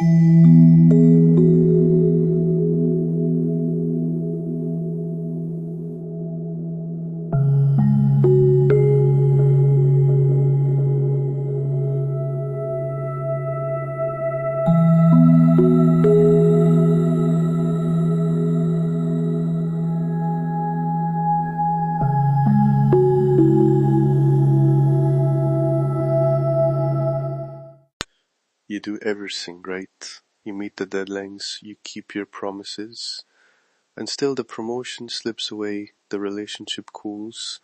You do everything right. You meet the deadlines, you keep your promises, and still the promotion slips away, the relationship cools,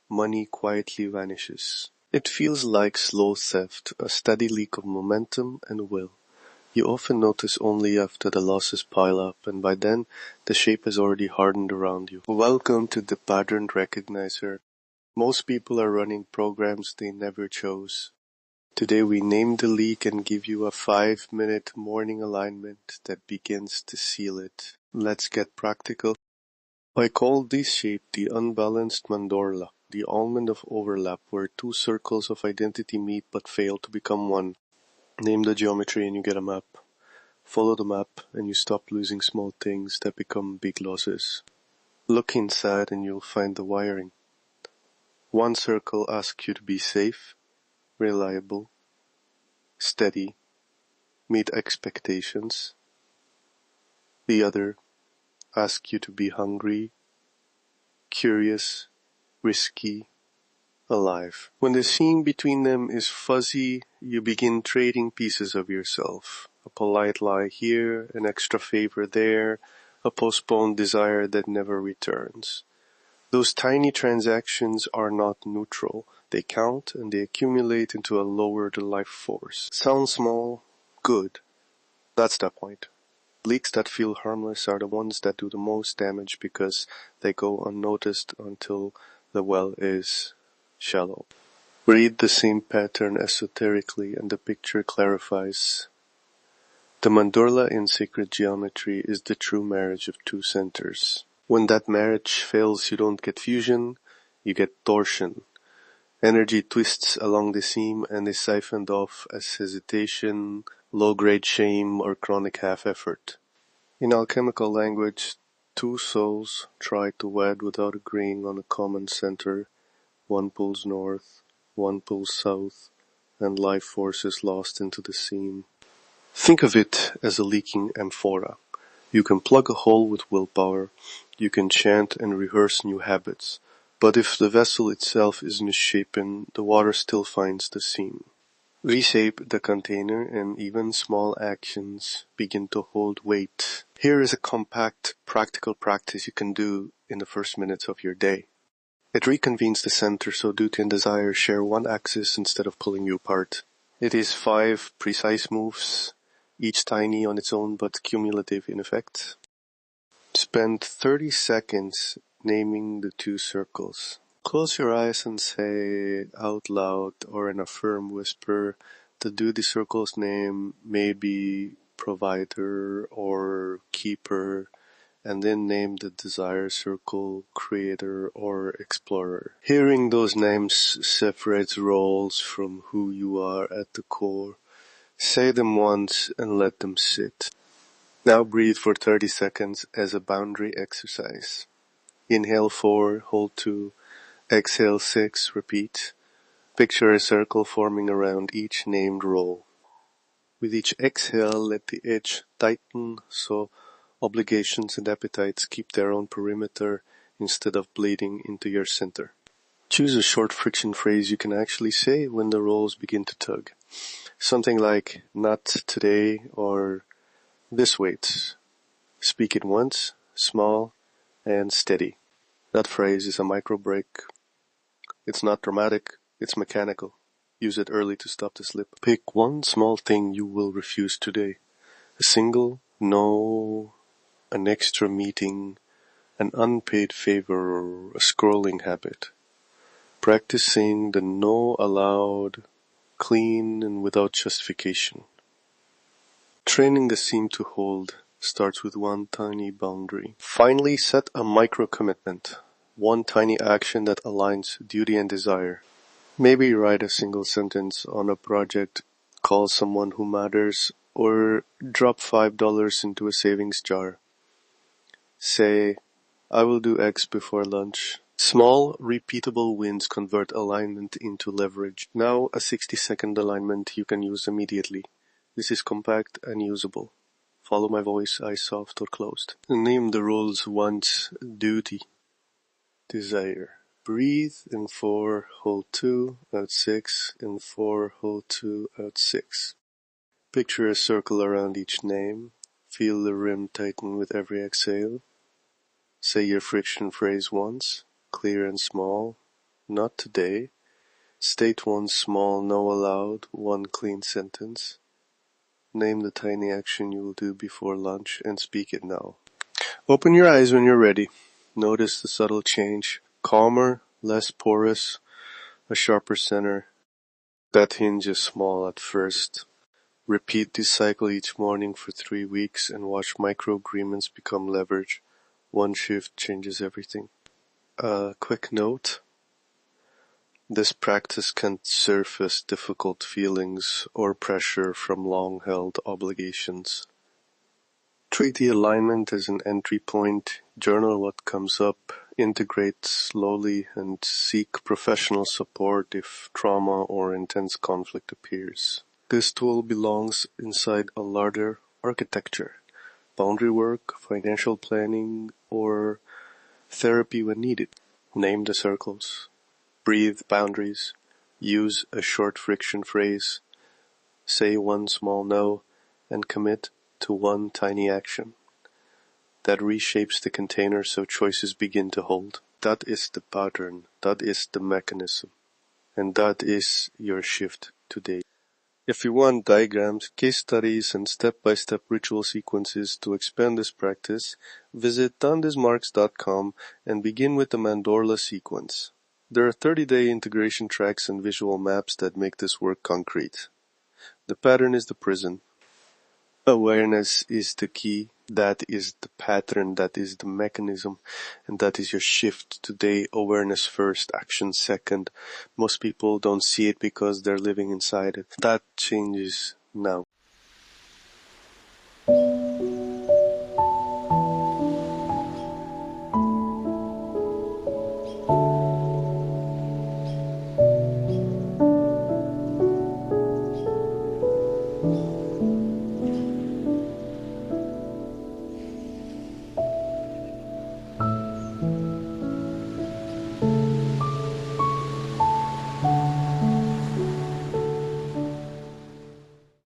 money quietly vanishes. It feels like slow theft, a steady leak of momentum and will. You often notice only after the losses pile up, and by then the shape has already hardened around you. Welcome to the Pattern Recognizer. Most people are running programs they never chose. Today we name the leak and give you a 5-minute morning alignment that begins to seal it. Let's get practical. I call this shape the Unbalanced Mandorla, the almond of overlap where two circles of identity meet but fail to become one. Name the geometry and you get a map. Follow the map and you stop losing small things that become big losses. Look inside and you'll find the wiring. One circle asks you to be safe, reliable, steady, meet expectations. The other asks you to be hungry, curious, risky, alive. When the seam between them is fuzzy, you begin trading pieces of yourself. A polite lie here, an extra favor there, a postponed desire that never returns. Those tiny transactions are not neutral. They count and they accumulate into a lowered life force. Sounds small, good. That's the point. Leaks that feel harmless are the ones that do the most damage because they go unnoticed until the well is shallow. Read the same pattern esoterically and the picture clarifies. The mandorla in sacred geometry is the true marriage of two centers. When that marriage fails, you don't get fusion, you get torsion. Energy twists along the seam and is siphoned off as hesitation, low-grade shame, or chronic half-effort. In alchemical language, two souls try to wed without agreeing on a common center. One pulls north, one pulls south, and life force is lost into the seam. Think of it as a leaking amphora. You can plug a hole with willpower, you can chant and rehearse new habits, but if the vessel itself is misshapen, the water still finds the seam. Reshape the container and even small actions begin to hold weight. Here is a compact, practical practice you can do in the first minutes of your day. It reconvenes the center so duty and desire share one axis instead of pulling you apart. It is 5 precise moves, each tiny on its own but cumulative in effect. Spend 30 seconds naming the two circles. Close your eyes and say out loud or in a firm whisper the duty circle's name, maybe provider or keeper, and then name the desire circle, creator or explorer. Hearing those names separates roles from who you are at the core. Say them once and let them sit. Now breathe for 30 seconds as a boundary exercise. Inhale 4, hold 2, exhale 6, repeat. Picture a circle forming around each named role. With each exhale, let the edge tighten so obligations and appetites keep their own perimeter instead of bleeding into your center. Choose a short friction phrase you can actually say when the roles begin to tug. Something like, not today, or this weight. Speak it once, small, and steady. That phrase is a micro break. It's not dramatic, it's mechanical. Use it early to stop the slip. Pick one small thing you will refuse today. A single no, an extra meeting, an unpaid favor, or a scrolling habit. Practice saying the no aloud, clean and without justification. Training the seam to hold starts with one tiny boundary. Finally, set a micro commitment. One tiny action that aligns duty and desire. Maybe write a single sentence on a project, call someone who matters, or drop $5 into a savings jar. Say, I will do X before lunch. Small, repeatable wins convert alignment into leverage. Now a 60-second alignment you can use immediately. This is compact and usable. Follow my voice, eyes soft or closed. Name the rules: want, duty, desire. Breathe in 4, hold 2, out 6, in 4, hold 2, out 6. Picture a circle around each name. Feel the rim tighten with every exhale. Say your friction phrase once, clear and small. Not today. State one small no aloud, one clean sentence. Name the tiny action you will do before lunch and speak it now. Open your eyes when you're ready. Notice the subtle change. Calmer, less porous, a sharper center. That hinge is small at first. Repeat this cycle each morning for 3 weeks and watch micro-agreements become leverage. One shift changes everything. A quick note. This practice can surface difficult feelings or pressure from long-held obligations. Treat the alignment as an entry point, journal what comes up, integrate slowly, and seek professional support if trauma or intense conflict appears. This tool belongs inside a larger architecture: boundary work, financial planning, or therapy when needed. Name the circles. Breathe boundaries. Use a short friction phrase. Say one small no, and commit to one tiny action that reshapes the container so choices begin to hold. That is the pattern, that is the mechanism, and that is your shift today. If you want diagrams, case studies, and step-by-step ritual sequences to expand this practice, visit Desmarques.com and begin with the Mandorla sequence. There are 30-day integration tracks and visual maps that make this work concrete. The pattern is the prison. Awareness is the key. That is the pattern, that is the mechanism, and that is your shift today. Awareness first, action second. Most people don't see it because they're living inside it. That changes now.